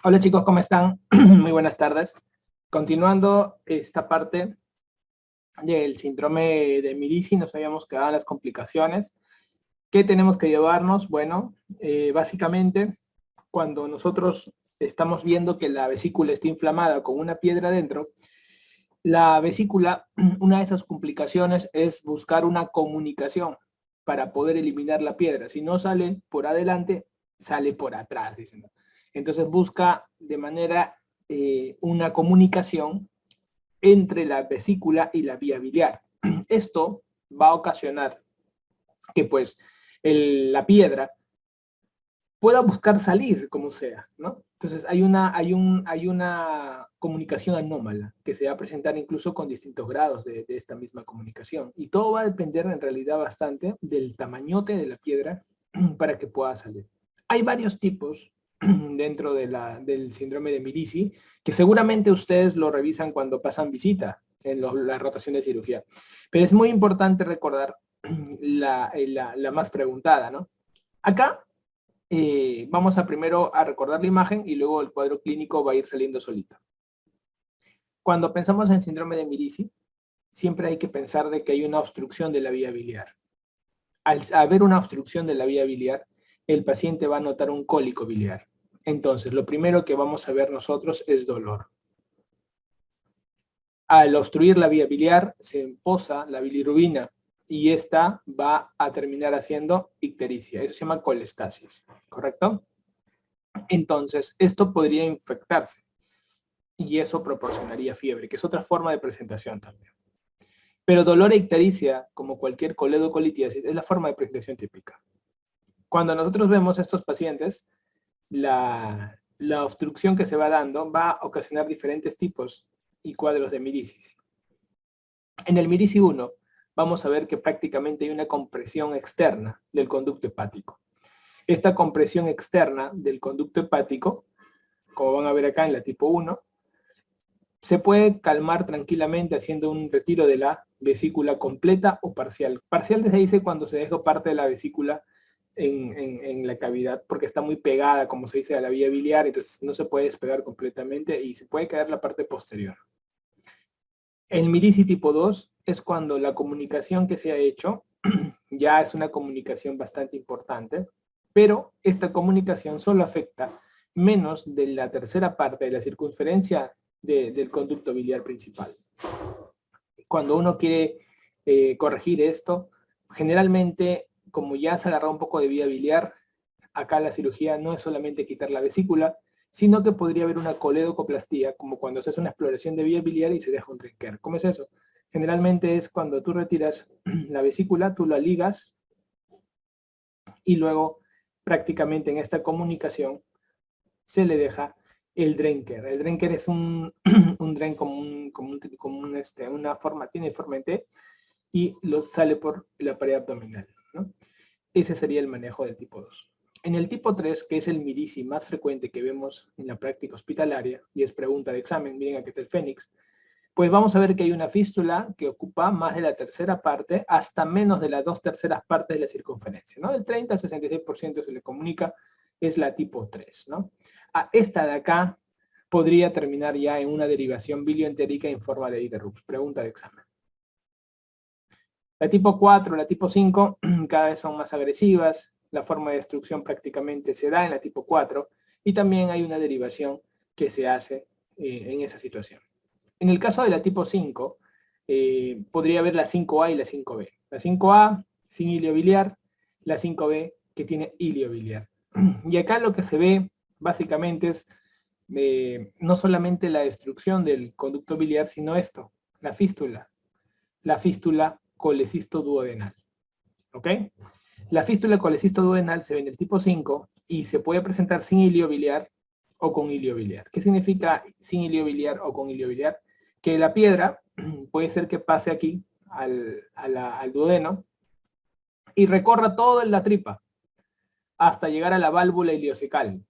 Hola chicos, ¿cómo están? Muy buenas tardes. Continuando esta parte del síndrome de Mirici, nos habíamos quedado en las complicaciones. ¿Qué tenemos que llevarnos? Bueno, básicamente, cuando nosotros estamos viendo que la vesícula está inflamada con una piedra dentro, la vesícula, una de esas complicaciones es buscar una comunicación para poder eliminar la piedra. Si no sale por adelante, sale por atrás, dicen. Entonces busca de manera una comunicación entre la vesícula y la vía biliar. Esto va a ocasionar que pues la piedra pueda buscar salir como sea, ¿no? Entonces hay una comunicación anómala que se va a presentar incluso con distintos grados de esta misma comunicación. Y todo va a depender en realidad bastante del tamañote de la piedra para que pueda salir. Hay varios tipos dentro del síndrome de Mirici, que seguramente ustedes lo revisan cuando pasan visita en la rotación de cirugía. Pero es muy importante recordar la más preguntada, ¿no? Acá vamos a primero a recordar la imagen y luego el cuadro clínico va a ir saliendo solito. Cuando pensamos en síndrome de Mirici, siempre hay que pensar de que hay una obstrucción de la vía biliar. Al haber una obstrucción de la vía biliar, el paciente va a notar un cólico biliar. Entonces, lo primero que vamos a ver nosotros es dolor. Al obstruir la vía biliar, se emposa la bilirrubina y esta va a terminar haciendo ictericia. Eso se llama colestasis, ¿correcto? Entonces, esto podría infectarse y eso proporcionaría fiebre, que es otra forma de presentación también. Pero dolor e ictericia, como cualquier coledocolitiasis, es la forma de presentación típica. Cuando nosotros vemos a estos pacientes, la obstrucción que se va dando va a ocasionar diferentes tipos y cuadros de miricis. En el Mirici 1 vamos a ver que prácticamente hay una compresión externa del conducto hepático. Esta compresión externa del conducto hepático, como van a ver acá en la tipo 1, se puede calmar tranquilamente haciendo un retiro de la vesícula completa o parcial. Parcial se dice cuando se deja parte de la vesícula en la cavidad, porque está muy pegada, como se dice, a la vía biliar, entonces no se puede despegar completamente y se puede quedar la parte posterior. El Mirici tipo 2 es cuando la comunicación que se ha hecho ya es una comunicación bastante importante, pero esta comunicación solo afecta menos de la tercera parte de la circunferencia del conducto biliar principal. Cuando uno quiere corregir esto, generalmente, como ya se agarra un poco de vía biliar, acá la cirugía no es solamente quitar la vesícula, sino que podría haber una coledocoplastía, como cuando se hace una exploración de vía biliar y se deja un trinquer. ¿Cómo es eso? Generalmente es cuando tú retiras la vesícula, tú la ligas y luego prácticamente en esta comunicación se le deja el drenker. El drenker es un dren una forma, tiene forma en T y lo sale por la pared abdominal, ¿no? Ese sería el manejo del tipo 2. En el tipo 3, que es el Mirici más frecuente que vemos en la práctica hospitalaria, y es pregunta de examen, miren aquí está el Fénix, pues vamos a ver que hay una fístula que ocupa más de la tercera parte hasta menos de las 2/3 partes de la circunferencia, ¿no? Del 30 al 66% se le comunica, es la tipo 3, ¿no? Esta de acá podría terminar ya en una derivación bilioentérica en forma de Iderux. Pregunta de examen. La tipo 4, la tipo 5 cada vez son más agresivas, la forma de destrucción prácticamente se da en la tipo 4 y también hay una derivación que se hace en esa situación. En el caso de la tipo 5, podría haber la 5A y la 5B. La 5A sin hilio biliar, la 5B que tiene hilio biliar. Y acá lo que se ve básicamente es no solamente la destrucción del conducto biliar, sino esto, la fístula colecisto-duodenal. ¿Ok? La fístula colecisto-duodenal se ve en el tipo 5 y se puede presentar sin hilio biliar o con hilio biliar. ¿Qué significa sin hilio biliar o con hilio biliar? Que la piedra puede ser que pase aquí al duodeno y recorra toda la tripa hasta llegar a la válvula iliocecal.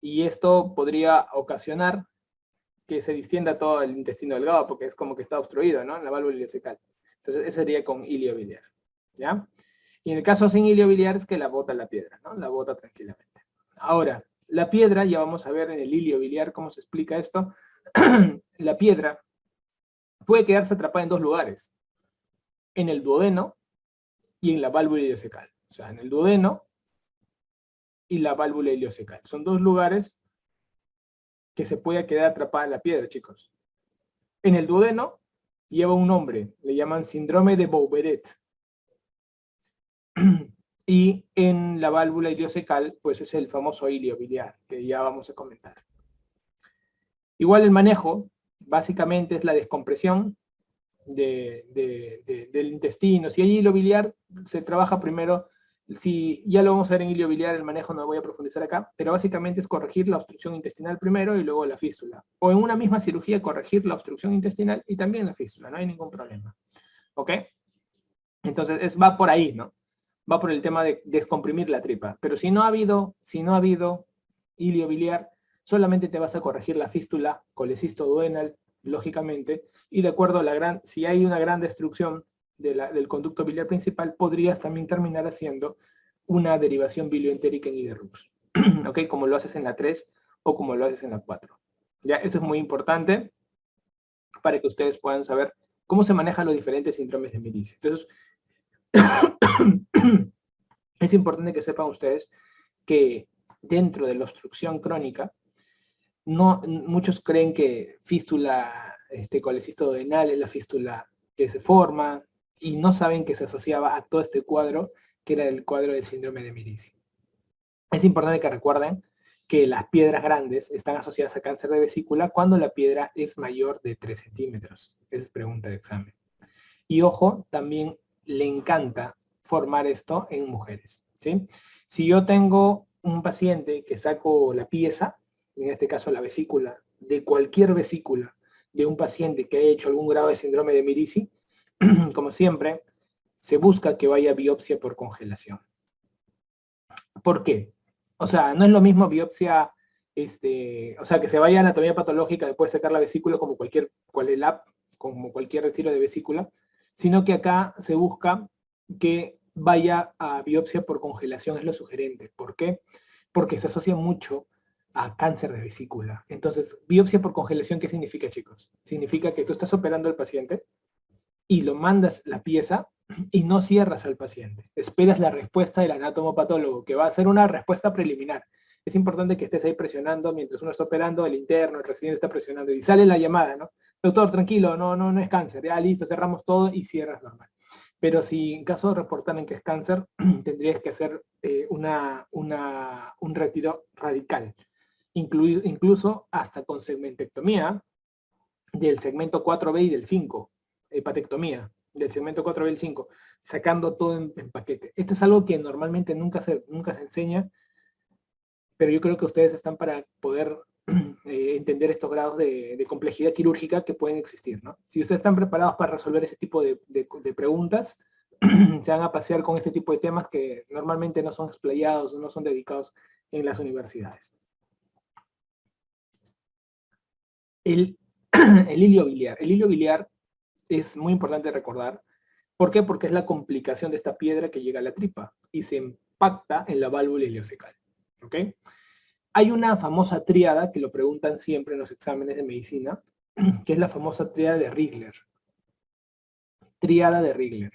Y esto podría ocasionar que se distienda todo el intestino delgado porque es como que está obstruido, ¿no? En la válvula iliocecal. Entonces, ese sería con hilio biliar, ¿ya? Y en el caso sin hilio biliar es que la bota la piedra, ¿no? La bota tranquilamente. Ahora, la piedra, ya vamos a ver en el hilio biliar cómo se explica esto, la piedra puede quedarse atrapada en dos lugares, en el duodeno y en la válvula ileocecal. O sea, en el duodeno y la válvula ileocecal. Son dos lugares que se puede quedar atrapada la piedra, chicos. En el duodeno lleva un nombre, le llaman síndrome de Bouveret. Y en la válvula ileocecal, pues es el famoso hilio biliar, que ya vamos a comentar. Igual el manejo, básicamente es la descompresión del intestino. Si hay hilo biliar, se trabaja primero, si ya lo vamos a ver en hilo biliar, el manejo no voy a profundizar acá, pero básicamente es corregir la obstrucción intestinal primero y luego la fístula. O en una misma cirugía corregir la obstrucción intestinal y también la fístula, no hay ningún problema. ¿Ok? Entonces va por ahí, ¿no? Va por el tema de descomprimir la tripa. Pero si no ha habido hilio biliar, solamente te vas a corregir la fístula, colecisto duodenal, lógicamente, y de acuerdo a si hay una gran destrucción del conducto biliar principal, podrías también terminar haciendo una derivación bilioentérica en Iderrux. ¿Ok? Como lo haces en la 3 o como lo haces en la 4. Ya, eso es muy importante para que ustedes puedan saber cómo se manejan los diferentes síndromes de Medici. Entonces, es importante que sepan ustedes que dentro de la obstrucción crónica, muchos creen que fístula colecisto duodenal es la fístula que se forma y no saben que se asociaba a todo este cuadro, que era el cuadro del síndrome de Medici. Es importante que recuerden que las piedras grandes están asociadas a cáncer de vesícula cuando la piedra es mayor de 3 centímetros. Esa es pregunta de examen. Y ojo, también le encanta formar esto en mujeres, ¿sí? Si yo tengo un paciente que saco la pieza, en este caso la vesícula, de cualquier vesícula de un paciente que haya hecho algún grado de síndrome de Medici, como siempre, se busca que vaya biopsia por congelación. ¿Por qué? O sea, no es lo mismo biopsia, o sea, que se vaya a anatomía patológica después de sacar la vesícula como cualquier retiro de vesícula, sino que acá se busca que vaya a biopsia por congelación, es lo sugerente. ¿Por qué? Porque se asocia mucho a cáncer de vesícula. Entonces, biopsia por congelación, ¿qué significa, chicos? Significa que tú estás operando al paciente y lo mandas la pieza y no cierras al paciente. Esperas la respuesta del anatomopatólogo, que va a ser una respuesta preliminar. Es importante que estés ahí presionando mientras uno está operando, el interno, el residente está presionando y sale la llamada, ¿no? Doctor, tranquilo, no es cáncer, ya listo, cerramos todo y cierras normal. Pero si en caso de reportar en que es cáncer, tendrías que hacer un retiro radical, incluso hasta con segmentectomía del segmento 4B y del 5, hepatectomía del segmento 4B y el 5, sacando todo en paquete. Esto es algo que normalmente nunca se enseña, pero yo creo que ustedes están para poder entender estos grados de complejidad quirúrgica que pueden existir, ¿no? Si ustedes están preparados para resolver ese tipo de preguntas, se van a pasear con este tipo de temas que normalmente no son explayados, no son dedicados en las universidades. El hilio biliar. El hilio biliar es muy importante recordar. ¿Por qué? Porque es la complicación de esta piedra que llega a la tripa y se impacta en la válvula ileocecal. ¿Ok? Hay una famosa tríada que lo preguntan siempre en los exámenes de medicina, que es la famosa tríada de Rigler. Tríada de Rigler.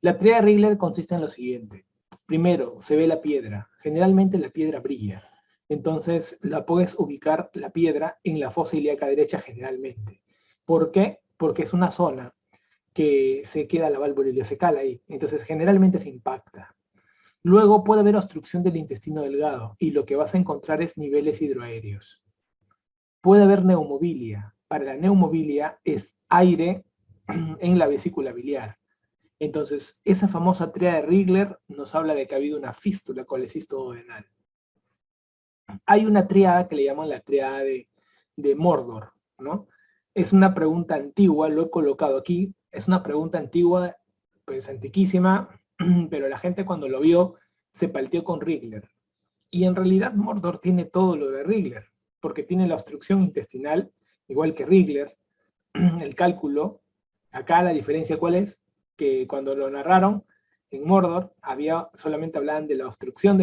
La tríada de Rigler consiste en lo siguiente. Primero, se ve la piedra. Generalmente la piedra brilla. Entonces, la puedes ubicar la piedra en la fosa ilíaca derecha generalmente. ¿Por qué? Porque es una zona que se queda la válvula ileocecal ahí. Entonces, generalmente se impacta. Luego puede haber obstrucción del intestino delgado y lo que vas a encontrar es niveles hidroaéreos. Puede haber neumobilia. Para la neumobilia es aire en la vesícula biliar. Entonces, esa famosa tríada de Rigler nos habla de que ha habido una fístula colecisto duodenal. Hay una tríada que le llaman la tríada de Mordor, ¿no? Es una pregunta antigua, lo he colocado aquí, es una pregunta antigua, pues antiquísima, pero la gente cuando lo vio se palteó con Rigler. Y en realidad Mordor tiene todo lo de Rigler, porque tiene la obstrucción intestinal, igual que Rigler, el cálculo. Acá la diferencia, ¿cuál es? Que cuando lo narraron, En Mordor solamente hablaban de la obstrucción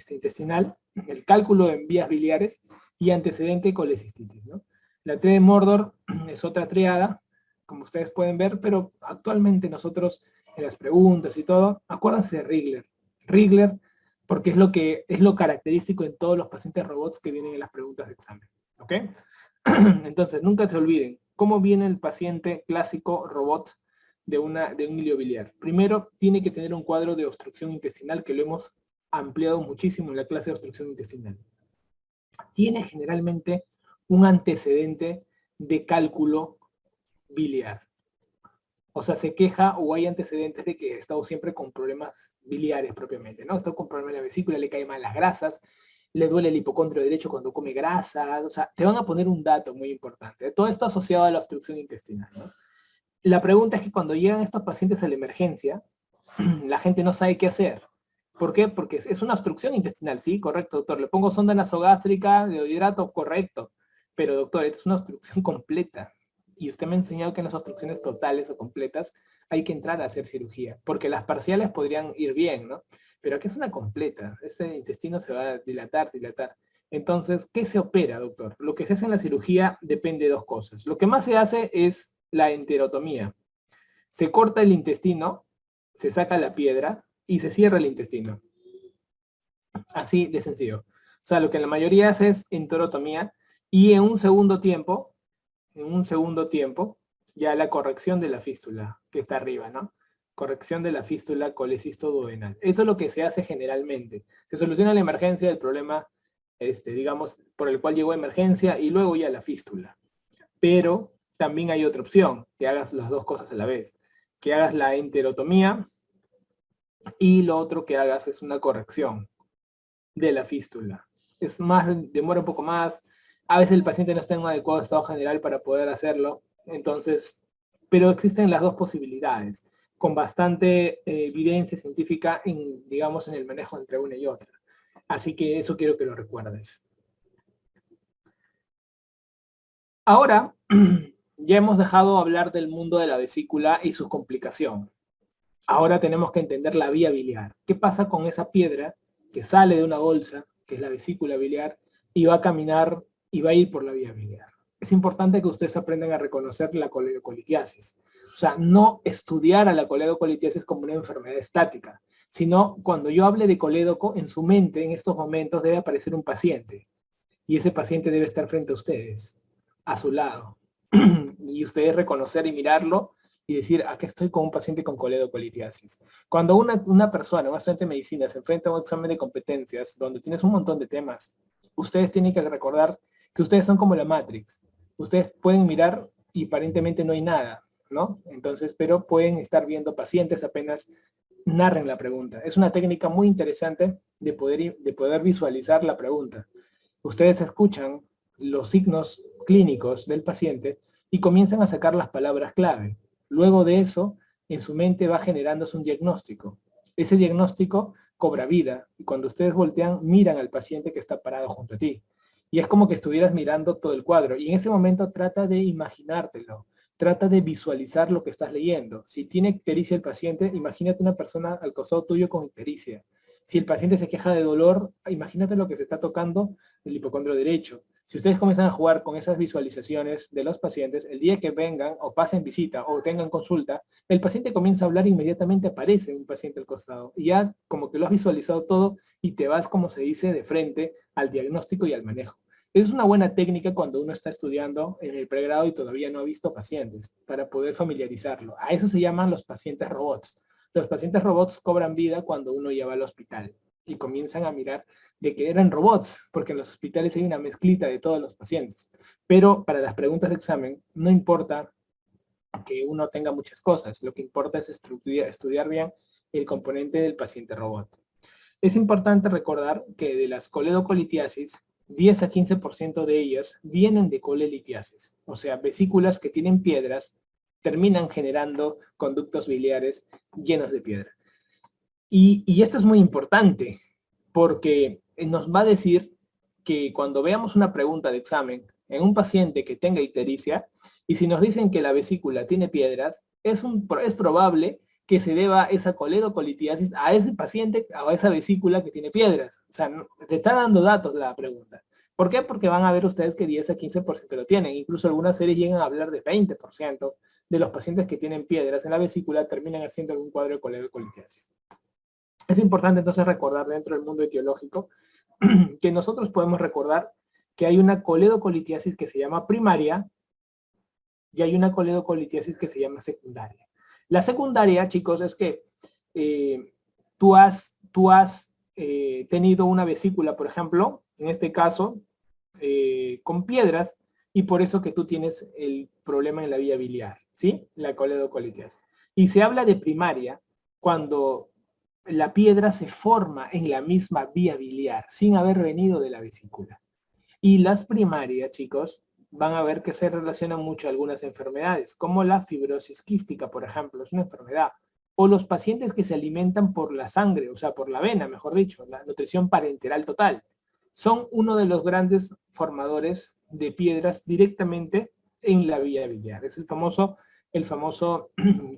intestinal, el cálculo en vías biliares y antecedente colecistitis, ¿no? La T de Mordor es otra triada, como ustedes pueden ver, pero actualmente nosotros en las preguntas y todo, acuérdense de Rigler. Rigler, porque es lo característico en todos los pacientes robots que vienen en las preguntas de examen, ¿ok? Entonces, nunca se olviden, ¿cómo viene el paciente clásico robot de un hilio biliar? Primero, tiene que tener un cuadro de obstrucción intestinal, que lo hemos ampliado muchísimo en la clase de obstrucción intestinal. Tiene generalmente un antecedente de cálculo biliar. O sea, se queja o hay antecedentes de que ha estado siempre con problemas biliares propiamente, ¿no? Está con problemas de la vesícula, le caen mal las grasas, le duele el hipocondrio derecho cuando come grasa, o sea, te van a poner un dato muy importante. Todo esto asociado a la obstrucción intestinal, ¿no? La pregunta es que cuando llegan estos pacientes a la emergencia, la gente no sabe qué hacer. ¿Por qué? Porque es una obstrucción intestinal, sí, correcto, doctor. Le pongo sonda nasogástrica, de hidrato, correcto. Pero, doctor, esto es una obstrucción completa. Y usted me ha enseñado que en las obstrucciones totales o completas hay que entrar a hacer cirugía, porque las parciales podrían ir bien, ¿no? Pero aquí es una completa. Ese intestino se va a dilatar. Entonces, ¿qué se opera, doctor? Lo que se hace en la cirugía depende de dos cosas. Lo que más se hace es la enterotomía. Se corta el intestino, se saca la piedra y se cierra el intestino. Así de sencillo. O sea, lo que la mayoría hace es enterotomía y en un segundo tiempo, ya la corrección de la fístula, que está arriba, ¿no? Corrección de la fístula colecisto-duodenal. Esto es lo que se hace generalmente. Se soluciona la emergencia del problema, digamos, por el cual llegó a emergencia y luego ya la fístula. Pero también hay otra opción, que hagas las dos cosas a la vez. Que hagas la enterotomía y lo otro que hagas es una corrección de la fístula. Es más, demora un poco más. A veces el paciente no está en un adecuado estado general para poder hacerlo. Entonces, pero existen las dos posibilidades, con bastante evidencia científica digamos, en el manejo entre una y otra. Así que eso quiero que lo recuerdes. Ahora, ya hemos dejado hablar del mundo de la vesícula y sus complicaciones. Ahora tenemos que entender la vía biliar. ¿Qué pasa con esa piedra que sale de una bolsa, que es la vesícula biliar, y va a caminar y va a ir por la vía biliar? Es importante que ustedes aprendan a reconocer la coledocolitiasis. O sea, no estudiar a la coledocolitiasis como una enfermedad estática, sino cuando yo hable de colédoco, en su mente, en estos momentos, debe aparecer un paciente. Y ese paciente debe estar frente a ustedes, a su lado. Y ustedes reconocer y mirarlo y decir, aquí estoy con un paciente con coledocolitiasis. Cuando una persona, un estudiante de medicina, se enfrenta a un examen de competencias donde tienes un montón de temas, ustedes tienen que recordar que ustedes son como la Matrix. Ustedes pueden mirar y aparentemente no hay nada, ¿no? Entonces, pero pueden estar viendo pacientes apenas narren la pregunta. Es una técnica muy interesante de poder visualizar la pregunta. Ustedes escuchan los signos clínicos del paciente y comienzan a sacar las palabras clave. Luego de eso, en su mente va generándose un diagnóstico. Ese diagnóstico cobra vida y cuando ustedes voltean, miran al paciente que está parado junto a ti. Y es como que estuvieras mirando todo el cuadro. Y en ese momento trata de imaginártelo. Trata de visualizar lo que estás leyendo. Si tiene ictericia el paciente, imagínate una persona al costado tuyo con ictericia. Si el paciente se queja de dolor, imagínate lo que se está tocando el hipocondrio derecho. Si ustedes comienzan a jugar con esas visualizaciones de los pacientes, el día que vengan o pasen visita o tengan consulta, el paciente comienza a hablar e inmediatamente aparece un paciente al costado. Y ya como que lo has visualizado todo y te vas, como se dice, de frente al diagnóstico y al manejo. Es una buena técnica cuando uno está estudiando en el pregrado y todavía no ha visto pacientes, para poder familiarizarlo. A eso se llaman los pacientes robots. Los pacientes robots cobran vida cuando uno ya va al hospital y comienzan a mirar de que eran robots, porque en los hospitales hay una mezclita de todos los pacientes. Pero para las preguntas de examen, no importa que uno tenga muchas cosas, lo que importa es estudiar bien el componente del paciente robot. Es importante recordar que de las coledocolitiasis, 10 a 15% de ellas vienen de colelitiasis, o sea, vesículas que tienen piedras terminan generando conductos biliares llenos de piedra. Y esto es muy importante, porque nos va a decir que cuando veamos una pregunta de examen en un paciente que tenga ictericia, y si nos dicen que la vesícula tiene piedras, es probable que se deba esa coledocolitiasis a ese paciente, a esa vesícula que tiene piedras. O sea, te está dando datos la pregunta. ¿Por qué? Porque van a ver ustedes que 10 a 15% lo tienen. Incluso algunas series llegan a hablar de 20% de los pacientes que tienen piedras en la vesícula terminan haciendo algún cuadro de coledocolitiasis. Es importante entonces recordar dentro del mundo etiológico que nosotros podemos recordar que hay una coledocolitiasis que se llama primaria y hay una coledocolitiasis que se llama secundaria. La secundaria, chicos, es que tú has tenido una vesícula, por ejemplo, en este caso, con piedras, y por eso que tú tienes el problema en la vía biliar, ¿sí? La coledocolitiasis. Y se habla de primaria cuando la piedra se forma en la misma vía biliar, sin haber venido de la vesícula. Y las primarias, chicos, van a ver que se relacionan mucho a algunas enfermedades, como la fibrosis quística, por ejemplo, es una enfermedad. O los pacientes que se alimentan por la sangre, o sea, por la vena, mejor dicho, la nutrición parenteral total, son uno de los grandes formadores de piedras directamente en la vía biliar. Es el famoso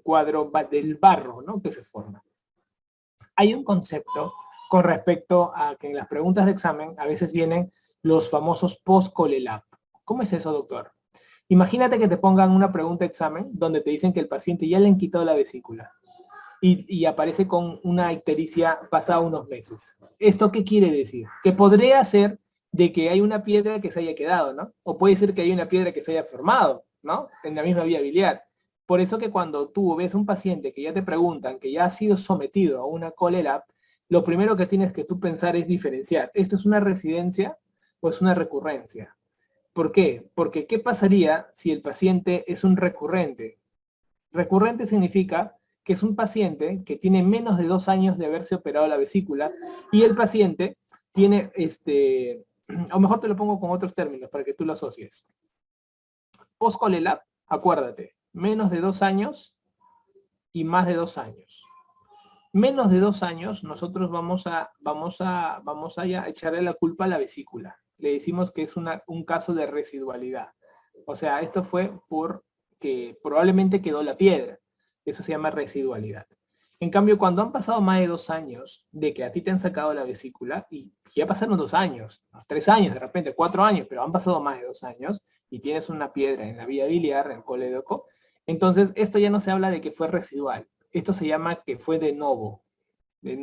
cuadro del barro, ¿no?, que se forma. Hay un concepto con respecto a que en las preguntas de examen a veces vienen los famosos post-colelab. ¿Cómo es eso, doctor? Imagínate que te pongan una pregunta de examen donde te dicen que el paciente ya le han quitado la vesícula y aparece con una ictericia pasada unos meses. ¿Esto qué quiere decir? Que podría ser de que hay una piedra que se haya quedado, ¿no? O puede ser que hay una piedra que se haya formado, ¿no?, en la misma vía biliar. Por eso que cuando tú ves un paciente que ya te preguntan que ya ha sido sometido a una ColeLab, lo primero que tienes que tú pensar es diferenciar. ¿Esto es una residencia o es una recurrencia? ¿Por qué? Porque ¿qué pasaría si el paciente es un recurrente? Recurrente significa que es un paciente que tiene menos de 2 años de haberse operado la vesícula y el paciente tiene, o mejor te lo pongo con otros términos para que tú lo asocies. Post-ColeLab, acuérdate, menos de 2 años y más de 2 años. Menos de 2 años, nosotros vamos a echarle la culpa a la vesícula. Le decimos que es un caso de residualidad. O sea, esto fue porque probablemente quedó la piedra. Eso se llama residualidad. En cambio, cuando han pasado más de 2 años de que a ti te han sacado la vesícula, y ya pasaron 2 años, 3 años, de repente 4 años, pero han pasado más de 2 años, y tienes una piedra en la vía biliar, en el colédoco, entonces esto ya no se habla de que fue residual. Esto se llama que fue de novo,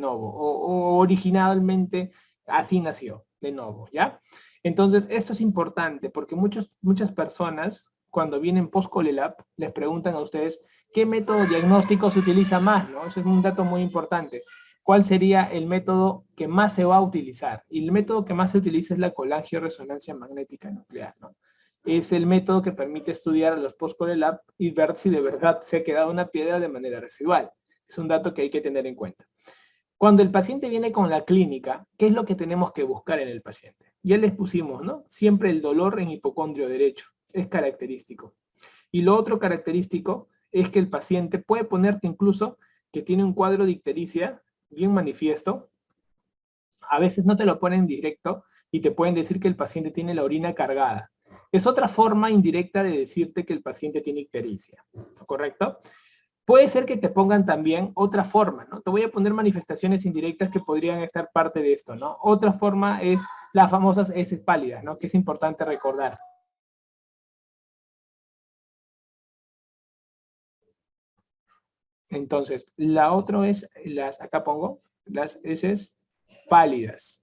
o originalmente así nació, de novo, ¿ya? Entonces, esto es importante porque muchas personas, cuando vienen post-ColeLab, les preguntan a ustedes qué método diagnóstico se utiliza más, ¿no? Eso es un dato muy importante. ¿Cuál sería el método que más se va a utilizar? Y el método que más se utiliza es la colangioresonancia magnética nuclear, ¿no? Es el método que permite estudiar a los post-ColeLab y ver si de verdad se ha quedado una piedra de manera residual. Es un dato que hay que tener en cuenta. Cuando el paciente viene con la clínica, ¿qué es lo que tenemos que buscar en el paciente? Ya les pusimos, ¿no? Siempre el dolor en hipocondrio derecho. Es característico. Y lo otro característico es que el paciente puede ponerte incluso que tiene un cuadro de ictericia bien manifiesto. A veces no te lo ponen directo y te pueden decir que el paciente tiene la orina cargada. Es otra forma indirecta de decirte que el paciente tiene ictericia, ¿correcto? Puede ser que te pongan también otra forma, ¿no? Te voy a poner manifestaciones indirectas que podrían estar parte de esto, ¿no? Otra forma es las famosas heces pálidas, ¿no?, que es importante recordar. Entonces, la otra es acá pongo, las heces pálidas,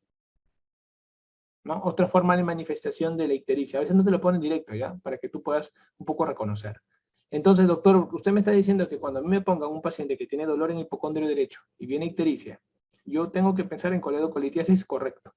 ¿no? Otra forma de manifestación de la ictericia. A veces no te lo ponen directo, ¿ya? Para que tú puedas un poco reconocer. Entonces, doctor, usted me está diciendo que cuando a mí me pongan un paciente que tiene dolor en hipocondrio derecho y viene ictericia, yo tengo que pensar en coledocolitiasis, correcto.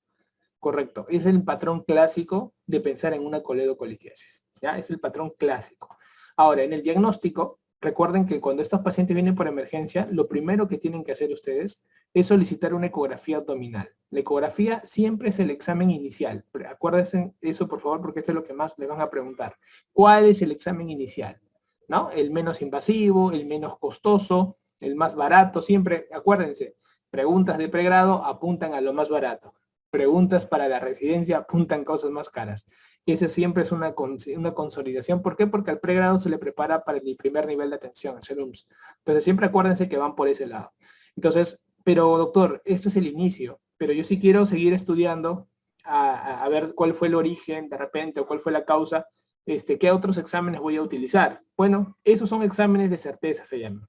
Correcto. Es el patrón clásico de pensar en una coledocolitiasis. ¿Ya? Es el patrón clásico. Ahora, en el diagnóstico, recuerden que cuando estos pacientes vienen por emergencia, lo primero que tienen que hacer ustedes es solicitar una ecografía abdominal. La ecografía siempre es el examen inicial. Acuérdense eso, por favor, porque esto es lo que más les van a preguntar. ¿Cuál es el examen inicial? ¿No? El menos invasivo, el menos costoso, el más barato. Siempre, acuérdense, preguntas de pregrado apuntan a lo más barato. preguntas para la residencia apuntan cosas más caras. Y eso siempre es una consolidación. ¿Por qué? Porque al pregrado se le prepara para el primer nivel de atención, el CEDUMS. Entonces siempre acuérdense que van por ese lado. Entonces, pero doctor, esto es el inicio, pero yo sí quiero seguir estudiando a ver cuál fue el origen de repente o cuál fue la causa, qué otros exámenes voy a utilizar. Bueno, esos son exámenes de certeza, se llaman.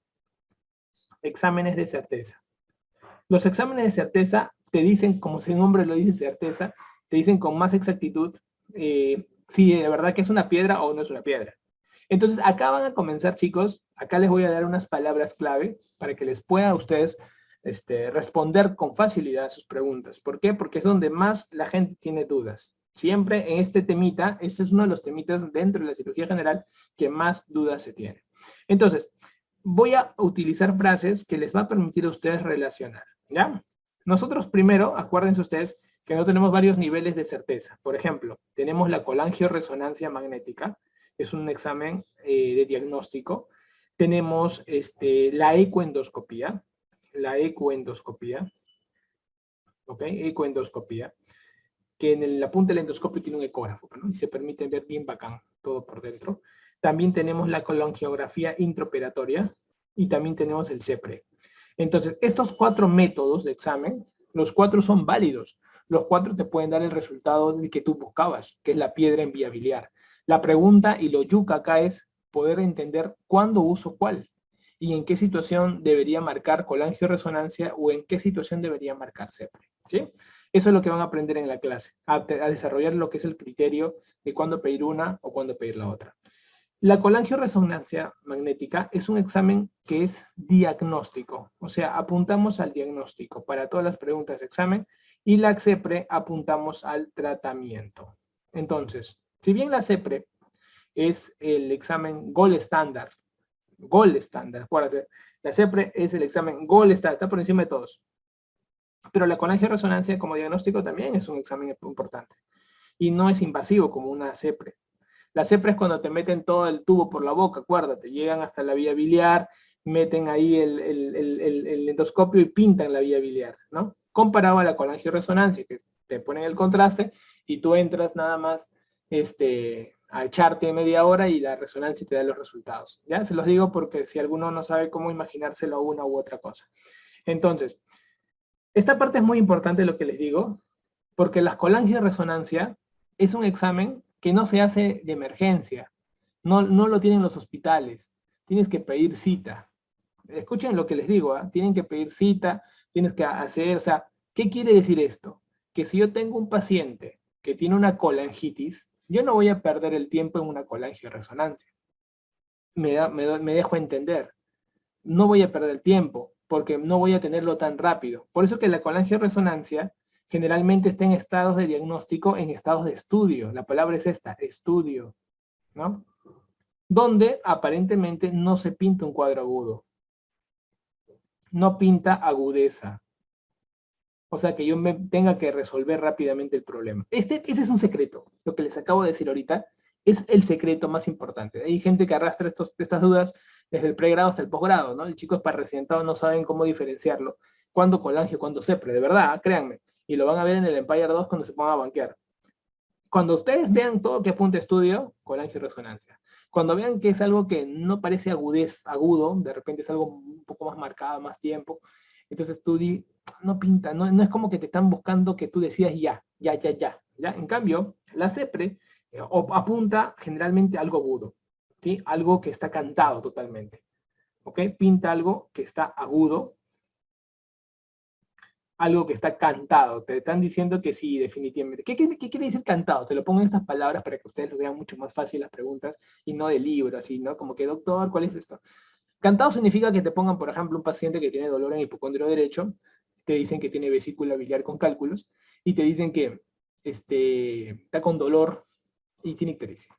Exámenes de certeza. Los exámenes de certeza te dicen, como su nombre lo dice, certeza, te dicen con más exactitud si de verdad que es una piedra o no es una piedra. Entonces, acá van a comenzar, chicos, acá les voy a dar unas palabras clave para que les pueda a ustedes responder con facilidad a sus preguntas. ¿Por qué? Porque es donde más la gente tiene dudas. Siempre en este temita, este es uno de los temitas dentro de la cirugía general que más dudas se tienen. Entonces, voy a utilizar frases que les va a permitir a ustedes relacionar, ¿ya? Nosotros primero, acuérdense ustedes que no tenemos varios niveles de certeza. Por ejemplo, tenemos la colangioresonancia magnética, es un examen de diagnóstico. Tenemos la ecoendoscopía, ¿ok? Ecoendoscopía, que en la punta del endoscopio tiene un ecógrafo, ¿no? Y se permite ver bien bacán todo por dentro. También tenemos la colangiografía intraoperatoria y también tenemos el CEPRE. Entonces, estos 4 métodos de examen, los 4 son válidos. Los 4 te pueden dar el resultado que tú buscabas, que es la piedra en vía biliar. La pregunta y lo yuca acá es poder entender cuándo uso cuál y en qué situación debería marcar colangioresonancia o en qué situación debería marcar CEPRE, ¿sí? Eso es lo que van a aprender en la clase, a desarrollar lo que es el criterio de cuándo pedir una o cuándo pedir la otra. La colangioresonancia magnética es un examen que es diagnóstico, o sea, apuntamos al diagnóstico para todas las preguntas de examen y la CEPRE apuntamos al tratamiento. Entonces, si bien la CEPRE es el examen gold estándar, acuérdense, la CEPRE es el examen gold estándar, está por encima de todos. Pero la colangioresonancia como diagnóstico también es un examen importante y no es invasivo como una CEPRE. La CEPRE es cuando te meten todo el tubo por la boca, acuérdate, llegan hasta la vía biliar, meten ahí el endoscopio y pintan la vía biliar, ¿no? Comparado a la colangioresonancia, que te ponen el contraste y tú entras nada más a echarte media hora y la resonancia te da los resultados. ¿Ya? Se los digo porque si alguno no sabe cómo imaginárselo una u otra cosa. Entonces, esta parte es muy importante lo que les digo, porque la colangioresonancia es un examen que no se hace de emergencia. No lo tienen los hospitales. Tienes que pedir cita. Escuchen lo que les digo, ¿eh? Tienen que pedir cita, tienes que hacer, o sea, ¿qué quiere decir esto? Que si yo tengo un paciente que tiene una colangitis, yo no voy a perder el tiempo en una colangioresonancia. Me dejo entender. No voy a perder el tiempo, porque no voy a tenerlo tan rápido. Por eso que la colangioresonancia generalmente está en estados de diagnóstico, en estados de estudio. La palabra es esta, estudio, ¿no? Donde aparentemente no se pinta un cuadro agudo. No pinta agudeza. O sea, que yo me tenga que resolver rápidamente el problema. Este es un secreto. Lo que les acabo de decir ahorita es el secreto más importante. Hay gente que arrastra estas dudas desde el pregrado hasta el posgrado, ¿no? Los chicos para residentados no saben cómo diferenciarlo. Cuándo colangio, cuándo CEPRE, de verdad, créanme. Y lo van a ver en el Empire 2 cuando se pongan a banquear. Cuando ustedes vean todo que apunta estudio, colangioresonancia. Cuando vean que es algo que no parece agudo, de repente es algo un poco más marcado, más tiempo, entonces tú no pinta, no es como que te están buscando que tú decías ya. En cambio, la CEPRE apunta generalmente algo agudo, ¿sí? Algo que está cantado totalmente, ¿ok? Pinta algo que está agudo, algo que está cantado. Te están diciendo que sí, definitivamente. ¿Qué quiere decir cantado? Te lo pongo en estas palabras para que ustedes lo vean mucho más fácil las preguntas y no de libro, así, ¿no? Como que, doctor, ¿cuál es esto? Cantado significa que te pongan, por ejemplo, un paciente que tiene dolor en hipocondrio derecho, te dicen que tiene vesícula biliar con cálculos, y te dicen que está con dolor y tiene ictericia.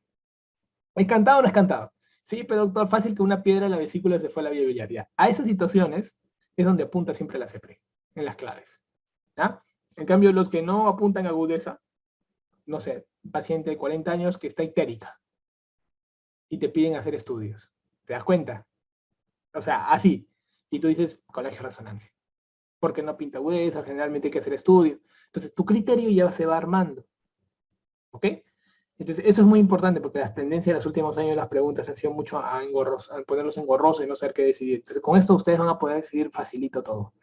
¿Es cantado o no es cantado? Sí, pero doctor, fácil que una piedra en la vesícula se fue a la vía biliar. Ya. A esas situaciones es donde apunta siempre la CEPRE, en las claves. ¿Ya? En cambio, los que no apuntan agudeza, no sé, paciente de 40 años que está ictérica y te piden hacer estudios. ¿Te das cuenta? O sea, así. Y tú dices, colangioresonancia. porque no pinta agudeza, generalmente hay que hacer estudio. Entonces, tu criterio ya se va armando, ¿ok? Entonces, eso es muy importante porque las tendencias de los últimos años, las preguntas han sido mucho a ponerlos engorrosos y no saber qué decidir. Entonces, con esto ustedes van a poder decidir facilito todo.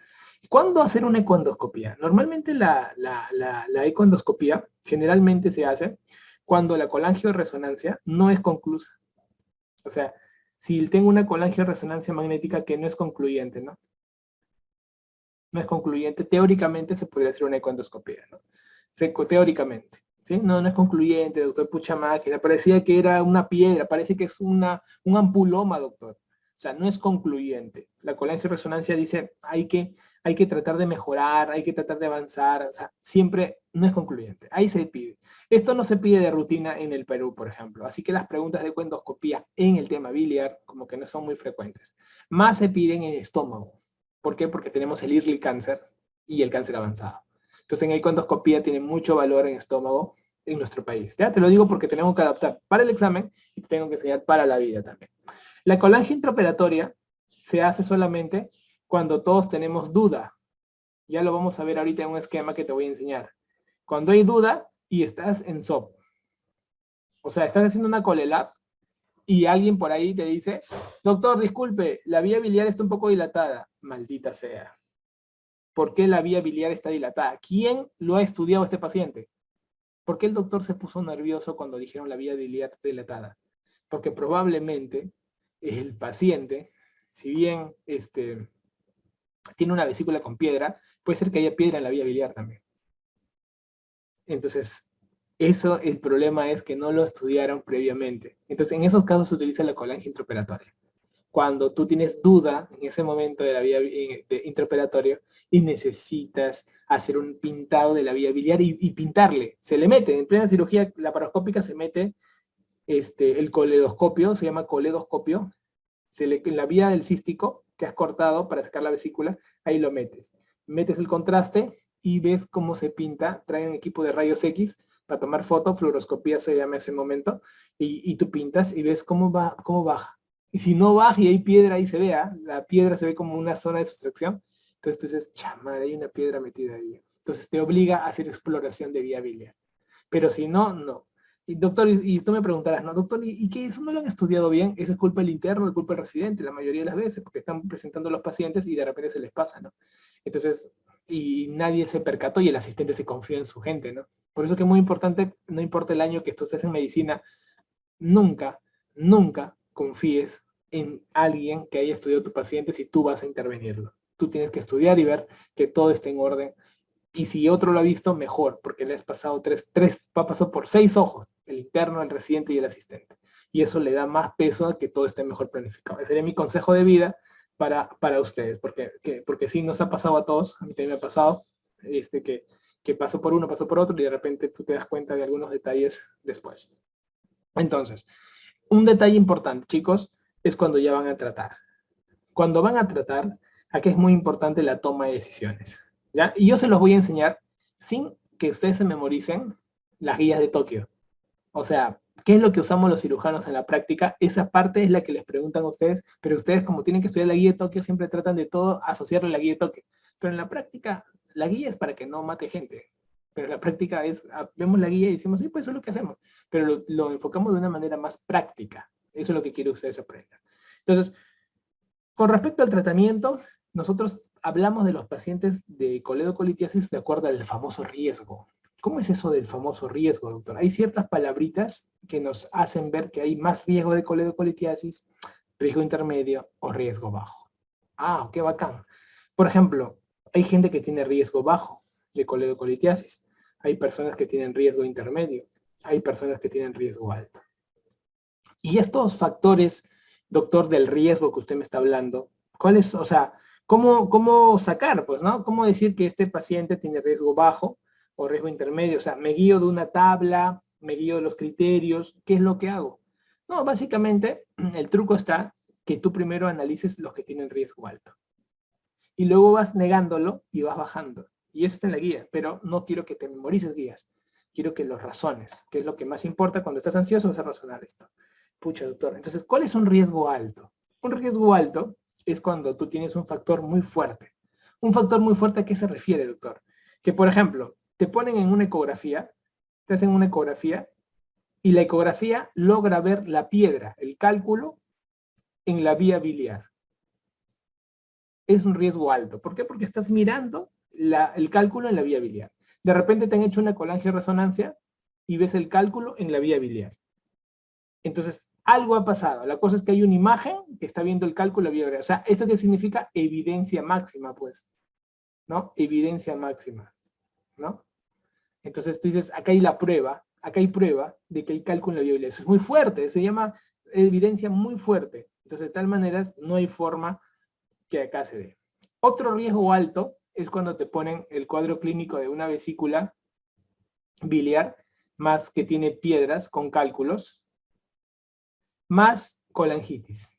¿Cuándo hacer una ecoendoscopía? Normalmente la ecoendoscopía generalmente se hace cuando la colangioresonancia no es conclusa. O sea, si tengo una colangioresonancia magnética que no es concluyente, ¿no? No es concluyente, teóricamente se podría hacer una ecoendoscopía, ¿no? Teóricamente, ¿sí? No, no es concluyente, doctor, pucha máquina, parecía que era una piedra, parece que es un ampuloma, doctor. O sea, no es concluyente. La colangioresonancia dice, hay que tratar de mejorar, hay que tratar de avanzar, o sea, siempre no es concluyente. Ahí se pide. Esto no se pide de rutina en el Perú, por ejemplo. Así que las preguntas de ecoendoscopía en el tema biliar como que no son muy frecuentes. Más se piden en estómago. ¿Por qué? Porque tenemos el early cáncer y el cáncer avanzado. Entonces, en ecoendoscopía tiene mucho valor en estómago en nuestro país. ¿Ya? Te lo digo porque tenemos que adaptar para el examen y te tengo que enseñar para la vida también. La colangia intraoperatoria se hace solamente cuando todos tenemos duda. Ya lo vamos a ver ahorita en un esquema que te voy a enseñar. Cuando hay duda y estás en SOP. O sea, estás haciendo una colelab y alguien por ahí te dice, doctor, disculpe, la vía biliar está un poco dilatada. Maldita sea. ¿Por qué la vía biliar está dilatada? ¿Quién lo ha estudiado a este paciente? ¿Por qué el doctor se puso nervioso cuando dijeron la vía biliar dilatada? Porque probablemente el paciente, si bien tiene una vesícula con piedra, puede ser que haya piedra en la vía biliar también. Entonces, el problema es que no lo estudiaron previamente. Entonces, en esos casos se utiliza la colangia intraoperatoria. Cuando tú tienes duda en ese momento de la vía intraoperatoria y necesitas hacer un pintado de la vía biliar y pintarle, se le mete, en plena cirugía laparoscópica se mete el coledoscopio, se llama coledoscopio, en la vía del cístico que has cortado para sacar la vesícula, ahí lo metes. Metes el contraste y ves cómo se pinta, traen un equipo de rayos X para tomar foto, fluoroscopía se llama ese momento, y tú pintas y ves cómo baja. Y si no baja y hay piedra, ahí se vea, la piedra se ve como una zona de sustracción, entonces tú dices, chamada, hay una piedra metida ahí. Entonces te obliga a hacer exploración de vía biliar. Pero si no, no. Y doctor, y tú me preguntarás, ¿no? Doctor, ¿y qué? ¿Eso no lo han estudiado bien? ¿Eso es culpa del interno, es culpa del residente? La mayoría de las veces, porque están presentando a los pacientes y de repente se les pasa, ¿no? Entonces, y nadie se percató y el asistente se confía en su gente, ¿no? Por eso que es muy importante, no importa el año que tú estés en medicina, nunca, nunca confíes en alguien que haya estudiado tu paciente si tú vas a intervenirlo. Tú tienes que estudiar y ver que todo esté en orden. Y si otro lo ha visto, mejor, porque le has pasado pasó por 6 ojos, el interno, el residente y el asistente. Y eso le da más peso a que todo esté mejor planificado. Ese sería mi consejo de vida para ustedes, porque sí nos ha pasado a todos, a mí también me ha pasado, que pasó por uno, pasó por otro, y de repente tú te das cuenta de algunos detalles después. Entonces, un detalle importante, chicos, es cuando ya van a tratar. Cuando van a tratar, aquí es muy importante la toma de decisiones. ¿Ya? Y yo se los voy a enseñar sin que ustedes se memoricen las guías de Tokio. O sea, ¿qué es lo que usamos los cirujanos en la práctica? Esa parte es la que les preguntan a ustedes, pero ustedes como tienen que estudiar la guía de Tokio siempre tratan de todo asociarle a la guía de Tokio. Pero en la práctica, la guía es para que no mate gente. Pero en la práctica vemos la guía y decimos, sí, pues eso es lo que hacemos. Pero lo enfocamos de una manera más práctica. Eso es lo que quiero que ustedes aprendan. Entonces, con respecto al tratamiento, nosotros hablamos de los pacientes de coledocolitiasis de acuerdo al famoso riesgo. ¿Cómo es eso del famoso riesgo, doctor? Hay ciertas palabritas que nos hacen ver que hay más riesgo de coledocolitiasis, riesgo intermedio o riesgo bajo. Ah, qué bacán. Por ejemplo, hay gente que tiene riesgo bajo de coledocolitiasis. Hay personas que tienen riesgo intermedio. Hay personas que tienen riesgo alto. Y estos factores, doctor, del riesgo que usted me está hablando, ¿cuáles, o sea, cómo sacar, pues, ¿no? ¿Cómo decir que este paciente tiene riesgo bajo o riesgo intermedio? O sea, me guío de una tabla, me guío de los criterios, ¿qué es lo que hago? No, básicamente, el truco está que tú primero analices los que tienen riesgo alto. Y luego vas negándolo y vas bajando. Y eso está en la guía, pero no quiero que te memorices guías. Quiero que los razones, que es lo que más importa cuando estás ansioso, vas a razonar esto. Pucha, doctor. Entonces, ¿cuál es un riesgo alto? Un riesgo alto es cuando tú tienes un factor muy fuerte. Un factor muy fuerte, ¿a qué se refiere, doctor? Que, por ejemplo, te ponen en una ecografía, te hacen una ecografía, y la ecografía logra ver la piedra, el cálculo, en la vía biliar. Es un riesgo alto. ¿Por qué? Porque estás mirando el cálculo en la vía biliar. De repente te han hecho una colangioresonancia y ves el cálculo en la vía biliar. Entonces, algo ha pasado. La cosa es que hay una imagen que está viendo el cálculo en la vía biliar. O sea, ¿esto qué significa? Evidencia máxima, pues. ¿No? Evidencia máxima. ¿No? Entonces tú dices, acá hay prueba de que hay cálculo en la vía biliar. Eso es muy fuerte, se llama evidencia muy fuerte. Entonces, de tal manera, no hay forma que acá se dé. Otro riesgo alto es cuando te ponen el cuadro clínico de una vesícula biliar, más que tiene piedras con cálculos, más colangitis.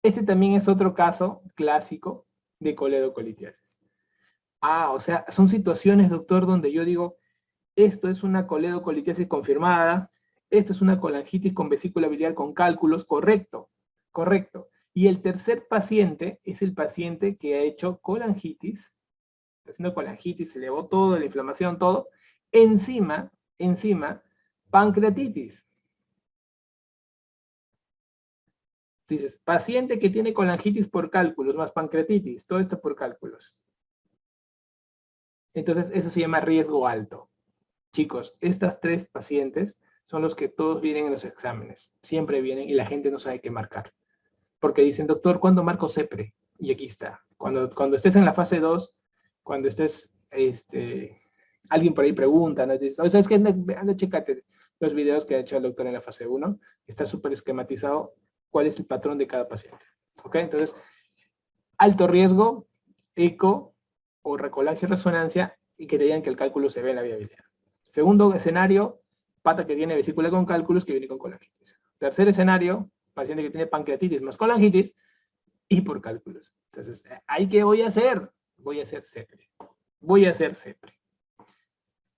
Este también es otro caso clásico de coledocolitiasis. O sea, son situaciones, doctor, donde yo digo, esto es una coledocolitiasis confirmada, esto es una colangitis con vesícula biliar con cálculos, correcto, correcto. Y el tercer paciente es el paciente que ha hecho colangitis, está haciendo colangitis, se elevó todo, la inflamación, todo, encima, pancreatitis. Dices, paciente que tiene colangitis por cálculos, más pancreatitis, todo esto por cálculos. Entonces, eso se llama riesgo alto. Chicos, estas tres pacientes son los que todos vienen en los exámenes. Siempre vienen y la gente no sabe qué marcar. Porque dicen, doctor, ¿cuándo marco CEPRE? Y aquí está. Cuando estés en la fase 2, cuando estés, alguien por ahí pregunta, ¿no? Dice, o sea, es que anda, chécate los videos que ha hecho el doctor en la fase 1. Está súper esquematizado cuál es el patrón de cada paciente. ¿Ok? Entonces, alto riesgo, eco o recolagio resonancia y que te digan que el cálculo se ve en la vía biliar. Segundo escenario, pata que tiene vesícula con cálculos que viene con colangitis. Tercer escenario, paciente que tiene pancreatitis más colangitis y por cálculos. Entonces, ¿ahí qué voy a hacer? Voy a hacer CEPRE. Voy a hacer CEPRE.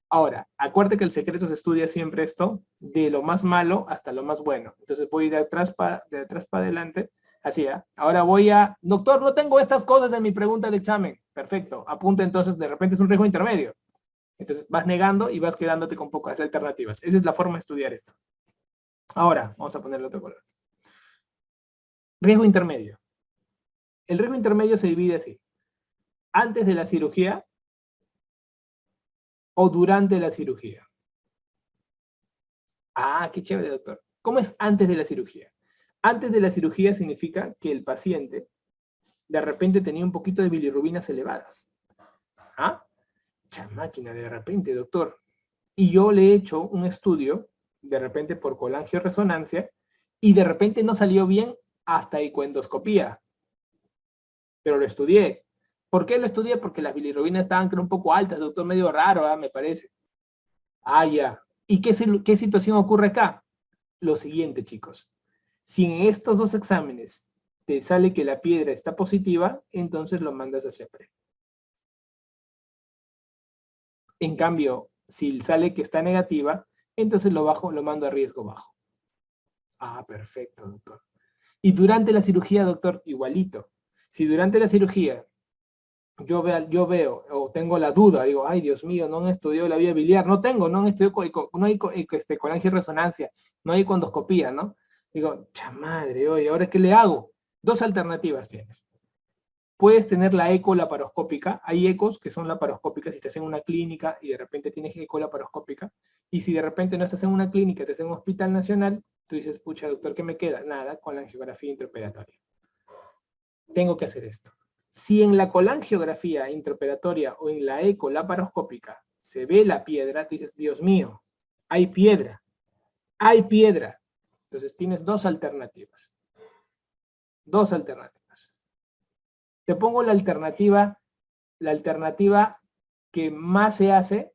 Ahora, acuérdate que el secreto se estudia siempre esto, de lo más malo hasta lo más bueno. Entonces voy de atrás para adelante. Así, ¿eh? Ahora voy a, doctor, no tengo estas cosas en mi pregunta de examen. Perfecto, apunta entonces, de repente es un riesgo intermedio. Entonces vas negando y vas quedándote con pocas alternativas. Esa es la forma de estudiar esto. Ahora, vamos a ponerle otro color. Riesgo intermedio. El riesgo intermedio se divide así. Antes de la cirugía o durante la cirugía. Qué chévere, doctor. ¿Cómo es antes de la cirugía? Antes de la cirugía significa que el paciente de repente tenía un poquito de bilirrubinas elevadas. Máquina, de repente, doctor. Y yo le he hecho un estudio, de repente por colangioresonancia, y de repente no salió bien hasta ecoendoscopía. Pero lo estudié. ¿Por qué lo estudié? Porque las bilirrubinas estaban un poco altas, doctor, medio raro, me parece. Ya. ¿Y qué situación ocurre acá? Lo siguiente, chicos. Si en estos dos exámenes te sale que la piedra está positiva, entonces lo mandas a CEPRE. En cambio, si sale que está negativa, entonces lo mando a riesgo bajo. Perfecto, doctor. Y durante la cirugía, doctor, igualito. Si durante la cirugía yo veo o tengo la duda, digo, ay, Dios mío, no han estudiado la vía biliar, no han estudiado, no hay colangioresonancia, no hay endoscopía, ¿no? Digo, chamadre, oye, ¿ahora qué le hago? Dos alternativas tienes. Puedes tener la eco laparoscópica, hay ecos que son laparoscópicas si estás en una clínica y de repente tienes eco laparoscópica, y si de repente no estás en una clínica, estás en un hospital nacional, tú dices, pucha, doctor, ¿qué me queda? Nada, con la angiografía intraoperatoria. Tengo que hacer esto. Si en la colangiografía intraoperatoria o en la eco laparoscópica se ve la piedra, tú dices, Dios mío, hay piedra, hay piedra. Entonces tienes dos alternativas. Dos alternativas. Te pongo la alternativa que más se hace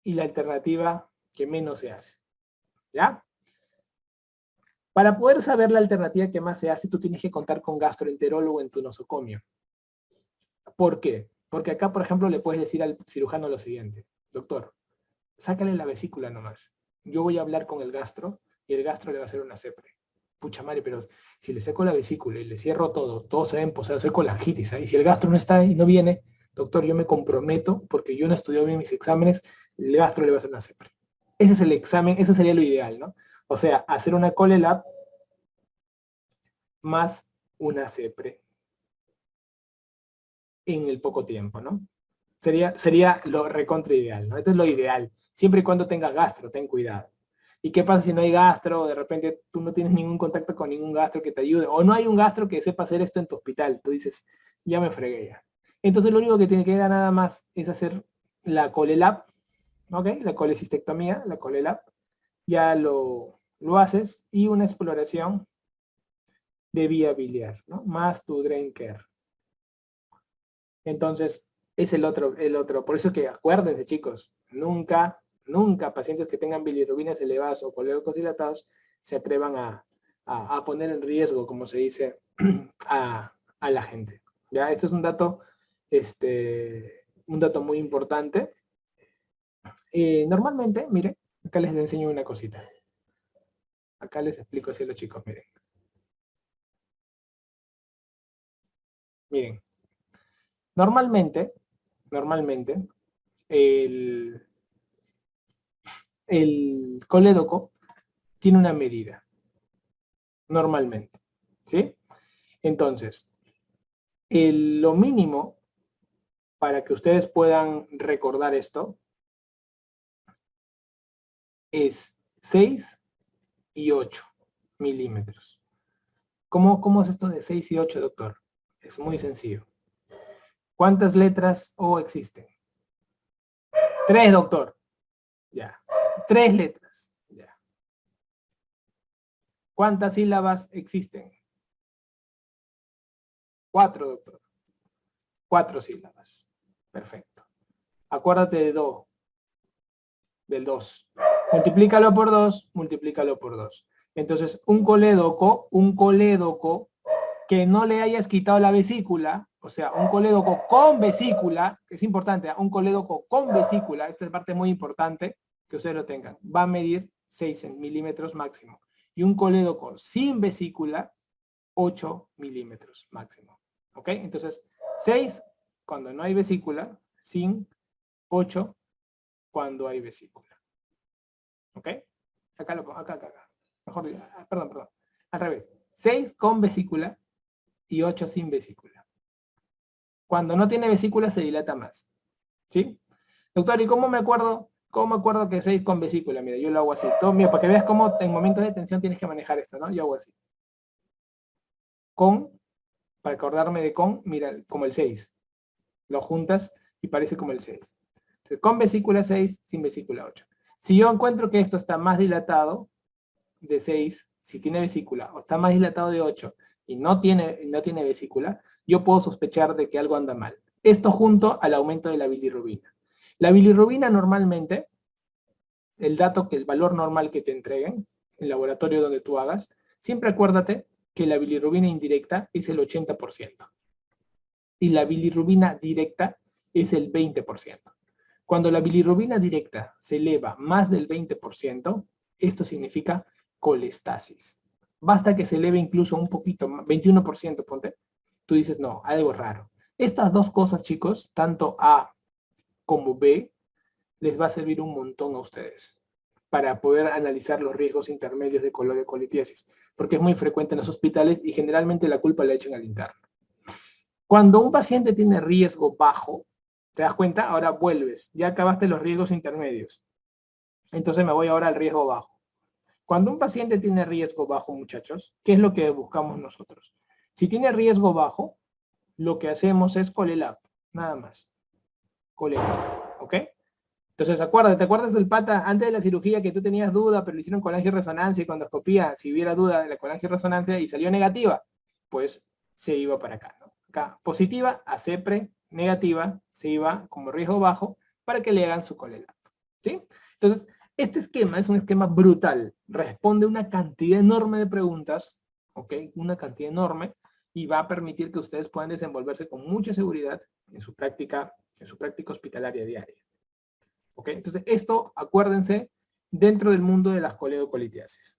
y la alternativa que menos se hace. ¿Ya? Para poder saber la alternativa que más se hace, tú tienes que contar con gastroenterólogo en tu nosocomio. ¿Por qué? Porque acá, por ejemplo, le puedes decir al cirujano lo siguiente. Doctor, sácale la vesícula nomás. Yo voy a hablar con el gastro y el gastro le va a hacer una CEPRE. pucha madre, pero si le seco la vesícula y le cierro todo se va a empezar a hacer colangitis. ¿Eh? Y si el gastro no está y no viene, doctor, yo me comprometo, porque yo no he estudiado bien mis exámenes, el gastro le va a hacer una CEPRE. Ese es el examen, ese sería lo ideal, ¿no? O sea, hacer una ColeLab más una CEPRE en el poco tiempo, ¿no? Sería lo recontra ideal, ¿no? Esto es lo ideal. Siempre y cuando tenga gastro, ten cuidado. ¿Y qué pasa si no hay gastro? De repente tú no tienes ningún contacto con ningún gastro que te ayude. O no hay un gastro que sepa hacer esto en tu hospital. Tú dices, ya me fregué ya. Entonces lo único que te queda nada más es hacer la ColeLab, ¿ok? La colecistectomía, la ColeLab. Ya lo haces y una exploración de vía biliar, ¿no? Más tu drain care. Entonces, es el otro. Por eso que acuérdense, chicos, nunca pacientes que tengan bilirrubinas elevadas o colédocos dilatados se atrevan a poner en riesgo, como se dice, a la gente. ¿Ya? Esto es un dato muy importante. Normalmente, miren, acá les enseño una cosita. Acá les explico así a los chicos, miren. Miren, normalmente, el colédoco tiene una medida, normalmente, ¿sí? Entonces, lo mínimo para que ustedes puedan recordar esto es 6 y 8 milímetros. ¿Cómo es esto de 6 y 8, doctor? Es muy sencillo. ¿Cuántas letras O existen? 3, doctor. Ya. 3 letras. Ya. ¿Cuántas sílabas existen? 4, doctor. 4 sílabas. Perfecto. Acuérdate de Do, del 2. Multiplícalo por 2, multiplícalo por 2. Entonces, un colédoco que no le hayas quitado la vesícula, o sea, un colédoco con vesícula, que es importante, un colédoco con vesícula, esta es parte muy importante, que ustedes lo tengan, va a medir 6 milímetros máximo. Y un colédoco sin vesícula, 8 milímetros máximo. ¿Ok? Entonces, 6 cuando no hay vesícula, sin 8 cuando hay vesícula. ¿Ok? Acá lo pongo, acá. Mejor dicho, perdón. Al revés. 6 con vesícula y 8 sin vesícula. Cuando no tiene vesícula se dilata más. ¿Sí? Doctor, ¿y cómo me acuerdo que 6 con vesícula? Mira, yo lo hago así. Todo, mira, para que veas cómo en momentos de tensión tienes que manejar esto, ¿no? Yo hago así. Para acordarme de mira, como el 6. Lo juntas y parece como el 6. Entonces, con vesícula 6, sin vesícula 8. Si yo encuentro que esto está más dilatado de 6, si tiene vesícula, o está más dilatado de 8 y no tiene vesícula, yo puedo sospechar de que algo anda mal. Esto junto al aumento de la bilirrubina. La bilirrubina normalmente, el valor normal que te entreguen, el laboratorio donde tú hagas, siempre acuérdate que la bilirrubina indirecta es el 80%. Y la bilirrubina directa es el 20%. Cuando la bilirrubina directa se eleva más del 20%, esto significa colestasis. Basta que se eleve incluso un poquito, 21%, ponte. Tú dices, no, algo raro. Estas dos cosas, chicos, tanto A como B, les va a servir un montón a ustedes para poder analizar los riesgos intermedios de colitiasis, porque es muy frecuente en los hospitales y generalmente la culpa la echan al interno. Cuando un paciente tiene riesgo bajo, ¿te das cuenta? Ahora vuelves, ya acabaste los riesgos intermedios. Entonces me voy ahora al riesgo bajo. Cuando un paciente tiene riesgo bajo, muchachos, ¿qué es lo que buscamos nosotros? Si tiene riesgo bajo, lo que hacemos es ColeLab, nada más. ColeLab, ¿ok? Entonces, ¿te acuerdas del pata antes de la cirugía que tú tenías duda, pero le hicieron colangioresonancia y cuando endoscopía, si hubiera duda de la colangioresonancia y salió negativa, pues se iba para acá, ¿no? Acá, positiva a CEPRE, negativa, se iba como riesgo bajo para que le hagan su ColeLab, ¿sí? Entonces, este esquema es un esquema brutal, responde una cantidad enorme de preguntas, ¿ok? Una cantidad enorme, y va a permitir que ustedes puedan desenvolverse con mucha seguridad en su práctica hospitalaria diaria. ¿Ok? Entonces, esto, acuérdense, dentro del mundo de las coledocolitiasis.